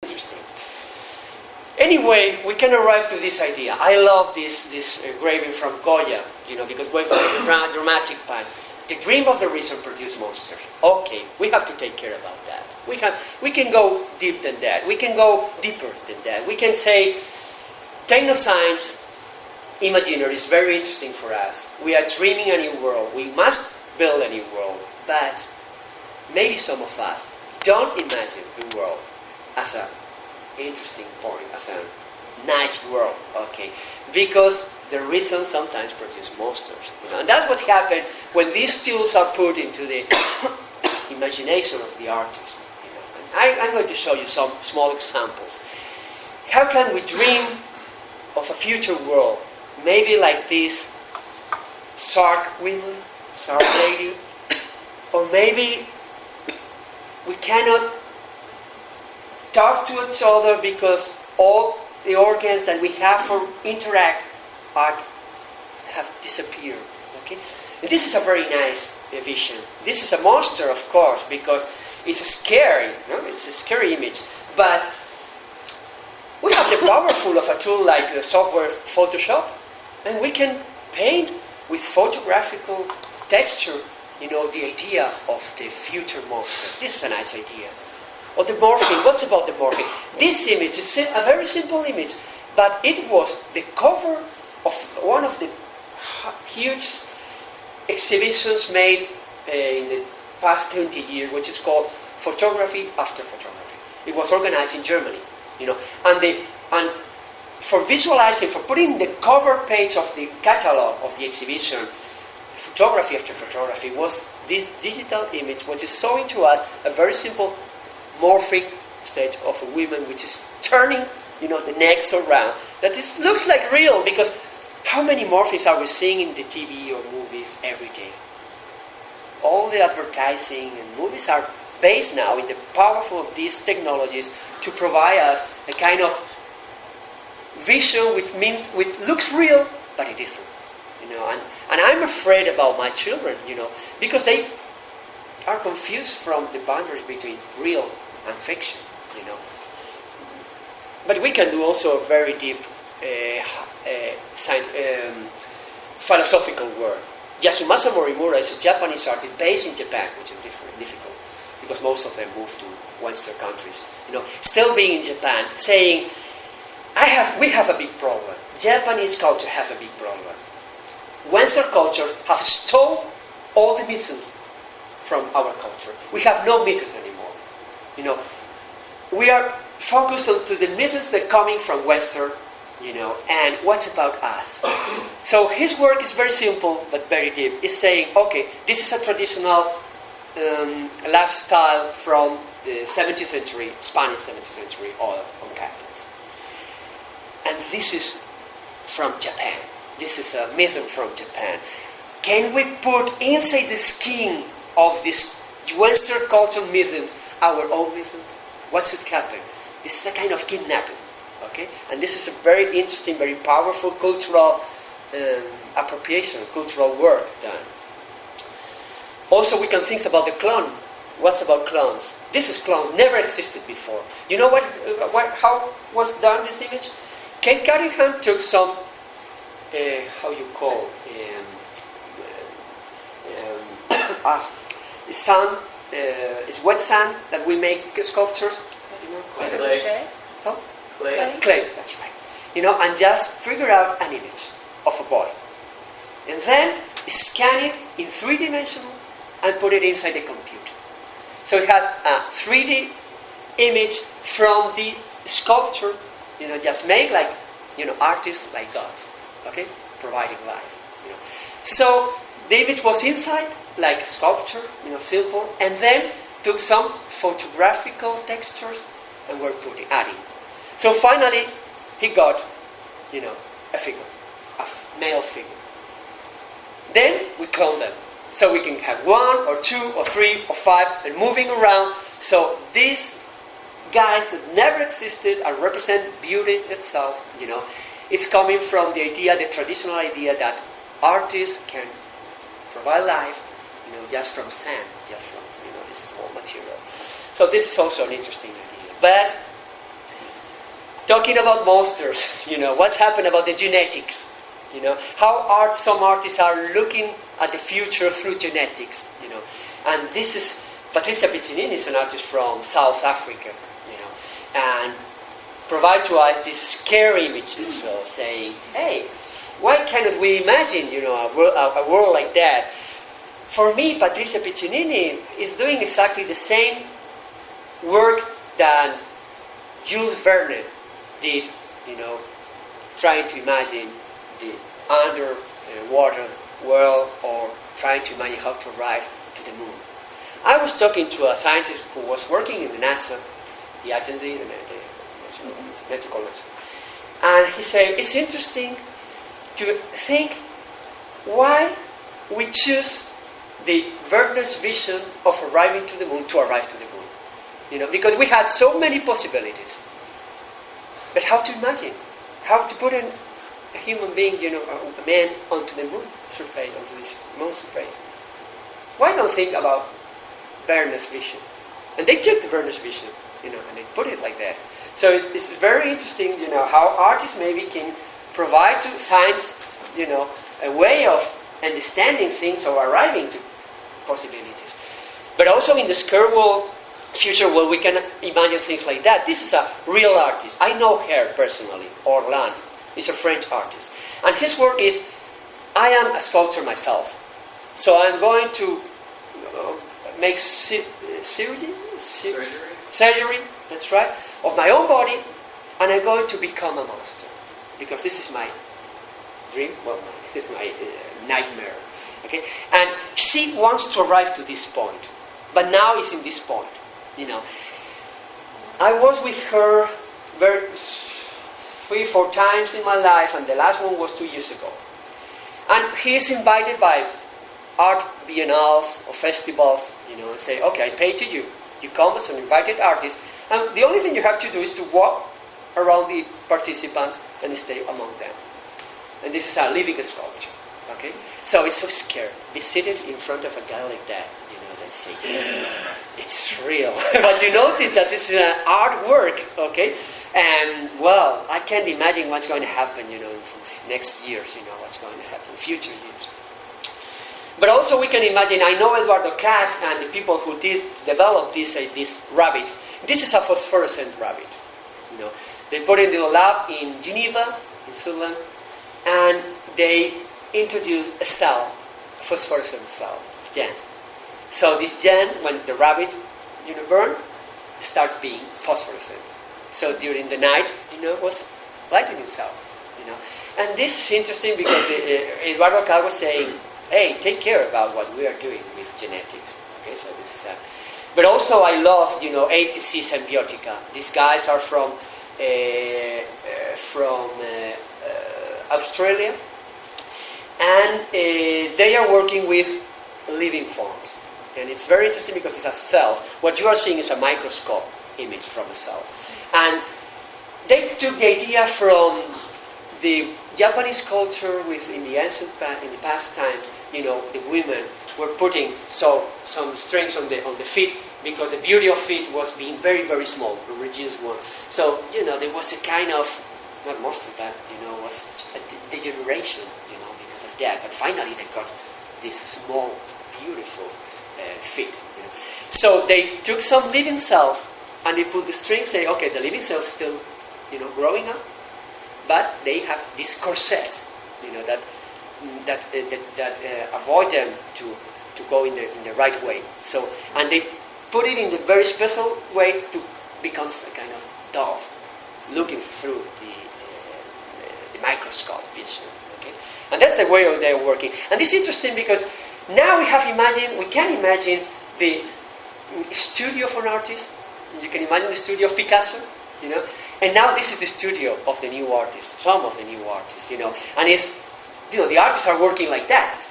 Interesting. Anyway, we can arrive to this idea. I love this engraving from Goya, because we're very dramatic part. The dream of the reason produced monsters. Okay, we have to take care about that. We can go deep than that. We can go deeper than that. We can say, technoscience, imaginary is very interesting for us. We are dreaming a new world. We must build a new world. But maybe some of us don't imagine the world as an interesting point, as a nice world. Okay, because the reason sometimes produce monsters. And that's what happened when these tools are put into the imagination of the artist. I'm going to show you some small examples. How can we dream of a future world? Maybe like this Sark women, Sark lady, or maybe we cannot talk to each other because all the organs that we have for interact have disappeared. Okay, and this is a very nice vision. This is a monster, of course, because it's scary. It's a scary image, but we have the powerful of a tool like the software Photoshop, and we can paint with photographical texture, the idea of the future monster. This is a nice idea. Or the morphing. What's about the morphing? This image is a very simple image, but it was the cover of one of the huge exhibitions made in the past 20 years, which is called Photography After Photography. It was organized in Germany, and for visualizing, for putting the cover page of the catalog of the exhibition, Photography After Photography was this digital image, which is showing to us a very simple morphic state of a woman which is turning, the necks around. That looks like real, because how many morphics are we seeing in the TV or movies every day? All the advertising and movies are based now in the powerful of these technologies to provide us a kind of vision which looks real, but it isn't. And I'm afraid about my children, because they are confused from the boundaries between real and fiction, But we can do also a very deep philosophical work. Yasumasa Morimura is a Japanese artist based in Japan, which is difficult, because most of them moved to Western countries. Still being in Japan, saying, we have a big problem. Japanese culture has a big problem. Western culture have stole all the myths from our culture. We have no myths anymore. We are focused on to the myths that are coming from Western, and what's about us. So his work is very simple but very deep. It's saying, okay, this is a traditional lifestyle from the 17th century, Spanish 17th century, on Catholics. And this is from Japan. This is a myth from Japan. Can we put inside the skin of this Western culture myths our own myth? What should happen? This is a kind of kidnapping. Okay? And this is a very interesting, very powerful cultural appropriation, cultural work done. Also, we can think about the clone. What's about clones? This is clone, never existed before. You know how was done this image? Keith Cunningham took some, sand, it's wet sand that we make sculptures. Clay. How? Clay, that's right. And just figure out an image of a body. And then scan it in 3-dimensional and put it inside the computer. So it has a 3D image from the sculpture, just made like, artists like gods, okay, providing life. So the image was inside, like a sculpture, simple, and then took some photographical textures and were adding. So finally, he got, a figure, a male figure. Then we clone them. So we can have 1 or 2 or 3 or 5 and moving around. So these guys that never existed and represent beauty itself, it's coming from the traditional idea that artists can provide life, just from sand, just from, this small material. So this is also an interesting idea. But talking about monsters, what's happened about the genetics, how some artists are looking at the future through genetics, and this is Patricia Piccinini is an artist from South Africa, and provide to us these scary images, so saying, hey, why cannot we imagine, a world like that? For me, Patricia Piccinini is doing exactly the same work that Jules Verne did, trying to imagine the underwater world or trying to imagine how to arrive to the moon. I was talking to a scientist who was working in the NASA, the agency, the Meteorological National, and he said, it's interesting to think why we choose the Verne's vision of arriving to the moon to arrive to the moon. Because we had so many possibilities. But how to imagine? How to put a human being, a man onto the moon surface, onto this moon surface? Why don't think about Verne's vision? And they took the Verne's vision, and they put it like that. So it's very interesting, how artists maybe can provide to science, a way of understanding things or arriving to possibilities. But also in the scare world, future world, we can imagine things like that. This is a real artist. I know her personally, Orlan. He's a French artist. And his work is, I am a sculptor myself. So I'm going to make surgery, that's right, of my own body, and I'm going to become a monster. Because this is my dream, my nightmare. Okay? And she wants to arrive to this point. But now it's in this point. I was with her 3-4 times in my life, and the last one was 2 years ago. And he is invited by art biennales or festivals, and say, okay, I pay to you. You come as an invited artist, and the only thing you have to do is to walk around the participants and stay among them. And this is a living sculpture. Okay? So it's so scary. Be seated in front of a guy like that, they say, it's real. But you notice that this is an artwork, okay? And, well, I can't imagine what's going to happen, in next years, what's going to happen in future years. But also we can imagine, I know Eduardo Cat and the people who did develop this rabbit. This is a phosphorescent rabbit, They put it in the lab in Geneva, in Switzerland, and they introduced a cell, a phosphorescent cell, gen. So this gen, when the rabbit, burn, start being phosphorescent. So during the night, was lighting itself, And this is interesting because Eduardo Cal was saying, hey, take care about what we are doing with genetics. Okay, so this is But also I love, ATC Symbiotica. These guys are from Australia, and they are working with living forms. And it's very interesting because it's a cell. What you are seeing is a microscope image from a cell. And they took the idea from the Japanese culture in the past times, the women were putting some strings on the feet because the beauty of feet was being very, very small, a reduced one. So, there was a kind of, not monster, but, was a degeneration, because of that. But finally they got this small, beautiful feet. So they took some living cells and they put the strings, say, okay, the living cells still, growing up, but they have these corsets, that avoid them to go in the right way. So, and they put it in the very special way to become a kind of dolls, looking through the microscope vision. Okay, and that's the way they're working. And it's interesting because now we can imagine the studio of an artist. You can imagine the studio of Picasso, and now this is the studio of the new artists, some of the new artists, and it's, the artists are working like that,